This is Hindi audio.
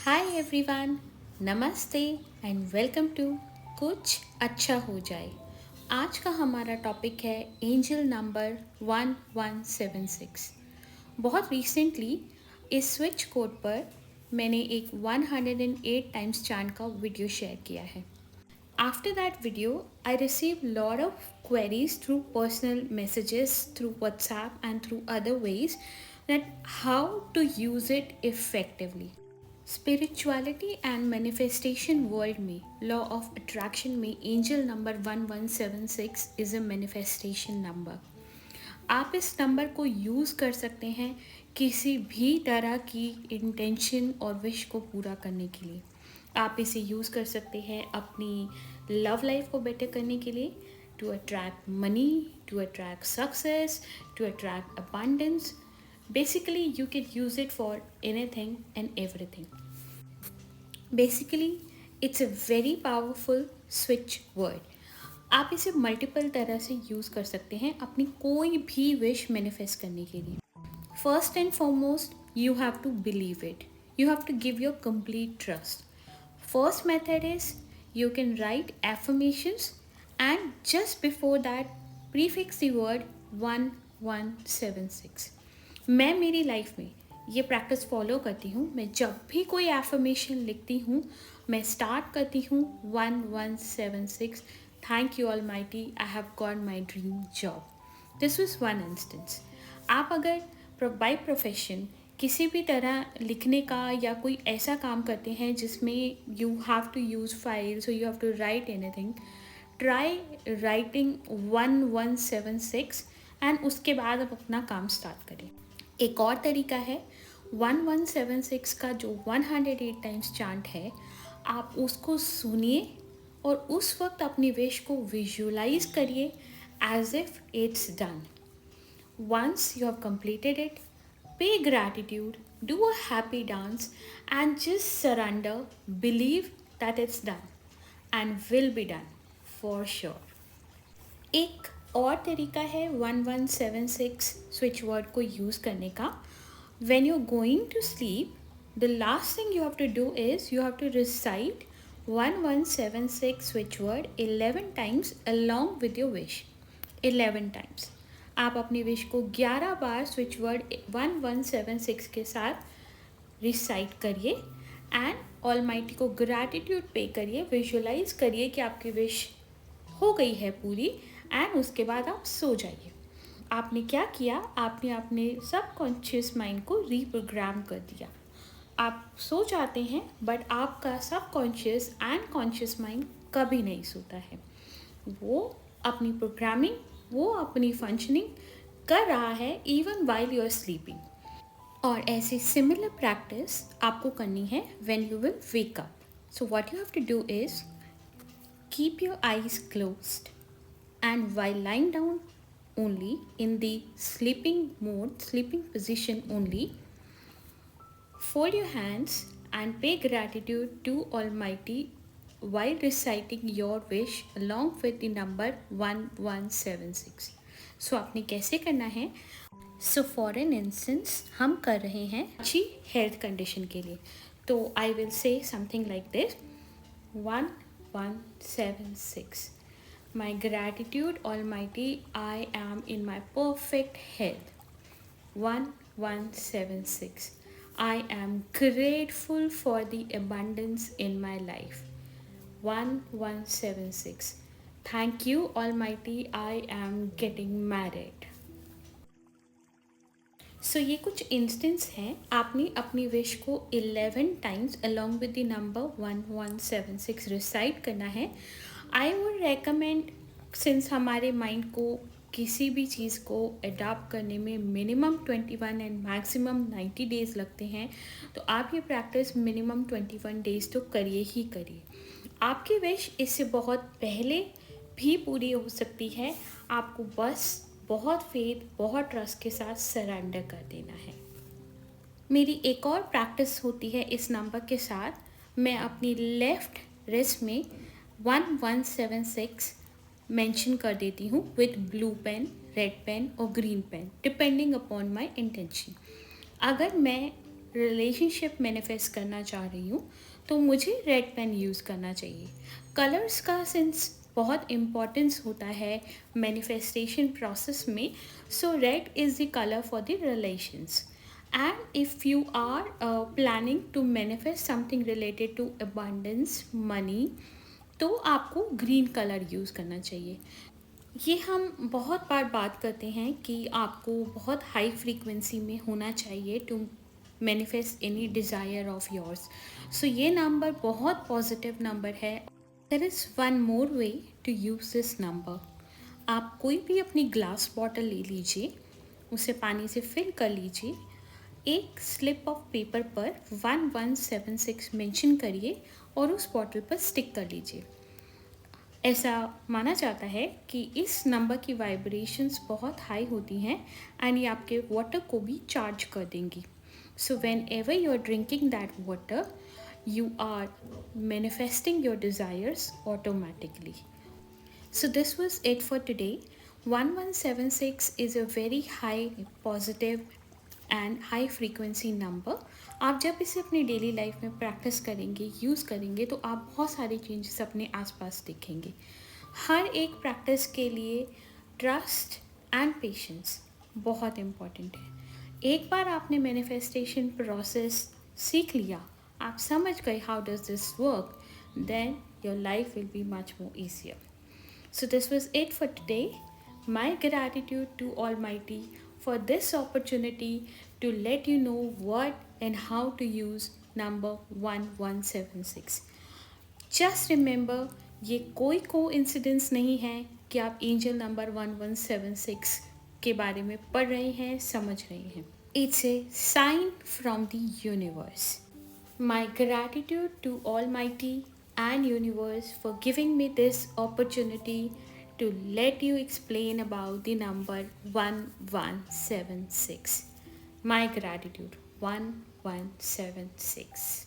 हाय एवरीवन, नमस्ते एंड वेलकम टू कुछ अच्छा हो जाए। आज का हमारा टॉपिक है एंजल नंबर 1176। बहुत रिसेंटली इस स्विच कोड पर मैंने एक 108 टाइम्स चांट का वीडियो शेयर किया है। After that video, I received a lot of queries through personal messages, through WhatsApp, and through other ways that how to use it effectively. Spirituality and manifestation world में लॉ ऑफ अट्रैक्शन में angel number 1176 is a manifestation number. आप इस नंबर को यूज़ कर सकते हैं किसी भी तरह की इंटेंशन और विश को पूरा करने के लिए। आप इसे यूज़ कर सकते हैं अपनी लव लाइफ को बेटर करने के लिए, to attract money, to attract success, to attract abundance. Basically, you can use it for anything and everything. Basically, it's a very powerful switch word. आप इसे मल्टीपल तरह से यूज़ कर सकते हैं अपनी कोई भी विश मैनिफेस्ट करने के लिए। First and foremost, you have to believe it, you have to give your complete trust. First method is you can write affirmations and just before that prefix the word 1176. मैं मेरी लाइफ में ये प्रैक्टिस फॉलो करती हूँ. मैं जब भी कोई एफर्मेशन लिखती हूँ मैं स्टार्ट करती हूँ 1176. Thank you almighty, I have got my dream job. This was one instance. आप अगर बाय प्रोफेशन किसी भी तरह लिखने का या कोई ऐसा काम करते हैं जिसमें you have to use files और you have to write anything, try writing 1176 and उसके बाद आप अपना काम स्टार्ट करें. एक और तरीका है 1176 का जो 108 टाइम्स चांट है, आप उसको सुनिए और उस वक्त अपनी विश को विजुलाइज करिए as if it's done. Once you have completed it, pay gratitude, do a happy dance, and just surrender. Believe that it's done and will be done for sure. एक और तरीका है 1176 स्विच वर्ड को यूज़ करने का. When you're going to sleep, the last thing you have to do is you have to recite 1176 switch word 11 times along with your wish. 11 times. आप अपनी विश को 11 बार स्विच वर्ड 1176 के साथ रिसाइट करिए एंड ऑलमाइटी को ग्रैटिट्यूड पे करिए, विजुलाइज करिए कि आपकी विश हो गई है पूरी एंड उसके बाद आप सो जाइए. आपने क्या किया, आपने अपने सबकॉन्शियस माइंड को रीप्रोग्राम कर दिया. आप सो जाते हैं बट आपका सबकॉन्शियस एंड कॉन्शियस माइंड कभी नहीं सोता है. वो अपनी प्रोग्रामिंग, वो अपनी फंक्शनिंग कर रहा है even while you are sleeping. और ऐसी सिमिलर प्रैक्टिस आपको करनी है when you will wake up. So what you have to do is keep your eyes closed and while lying down only in the sleeping mode, sleeping position only, fold your hands and pay gratitude to Almighty while reciting your wish along with the number 1176. So आपने कैसे करना है? सो फॉर एन इंस्टेंस हम कर रहे हैं अच्छी हेल्थ कंडीशन के लिए, तो I will say something like this 1176. My gratitude, Almighty, I am in my perfect health. 1176. I am grateful for the abundance in my life. 1176. Thank you, Almighty, I am getting married. सो ये कुछ इंस्टेंस हैं. आपने अपनी विश को 11 times along with the number 1176 recite करना है. आई वुड रेकमेंड, सिंस हमारे माइंड को किसी भी चीज़ को अडॉप्ट करने में मिनिमम 21 एंड मैक्सिमम 90 डेज़ लगते हैं, तो आप ये प्रैक्टिस मिनिमम 21 डेज़ तो करिए ही करिए. आपकी विश इससे बहुत पहले भी पूरी हो सकती है. आपको बस बहुत फेथ, बहुत ट्रस्ट के साथ सरेंडर कर देना है. मेरी एक और प्रैक्टिस होती है इस नंबर के साथ. मैं अपनी लेफ़्ट रिस्ट में 1176 मेंशन कर देती हूँ with blue pen, red pen और green pen depending upon my intention. अगर मैं रिलेशनशिप मैनिफेस्ट करना चाह रही हूँ तो मुझे रेड पेन यूज़ करना चाहिए। कलर्स का सेंस बहुत इम्पोर्टेंस होता है मैनिफेस्टेशन प्रोसेस में। So red is the colour for the relations. And if you are planning to manifest something related to abundance, money, तो आपको ग्रीन कलर यूज़ करना चाहिए। ये हम बहुत बार बात करते हैं कि आपको बहुत हाई फ्रीक्वेंसी में होना चाहिए to manifest any desire of yours. So ये नंबर बहुत पॉजिटिव नंबर है। There is one more way to use this number. आप कोई भी अपनी ग्लास बॉटल ले लीजिए, उसे पानी से फिल कर लीजिए, एक स्लिप ऑफ पेपर पर 1176 मेंशन करिए और उस बॉटल पर स्टिक कर लीजिए। ऐसा माना जाता है कि इस नंबर की वाइब्रेशंस बहुत हाई होती हैं एंड ये आपके वाटर को भी चार्ज कर देंगी। So whenever you are drinking that water, you are manifesting your desires automatically. So, this was it for today. 1176 is a very high positive and high frequency number. आप जब इसे अपनी डेली लाइफ में प्रैक्टिस करेंगे, यूज़ करेंगे, तो आप बहुत सारे चेंजेस अपने आसपास देखेंगे। हर एक प्रैक्टिस के लिए ट्रस्ट एंड पेशेंस बहुत इम्पॉर्टेंट है। एक बार आपने मैनिफेस्टेशन प्रोसेस सीख लिया, आप समझ गए how does this work, then your life will be much more easier. So, this was it for today. My gratitude to Almighty for this opportunity to let you know what and how to use number 1176. Just remember, ये कोई कोइंसिडेंस नहीं है कि आप एंजल नंबर 1176 के बारे में पढ़ रहे हैं, समझ रहे हैं। It's a sign from the universe. My gratitude to Almighty and universe for giving me this opportunity to let you explain about the number 1176. My gratitude 1176.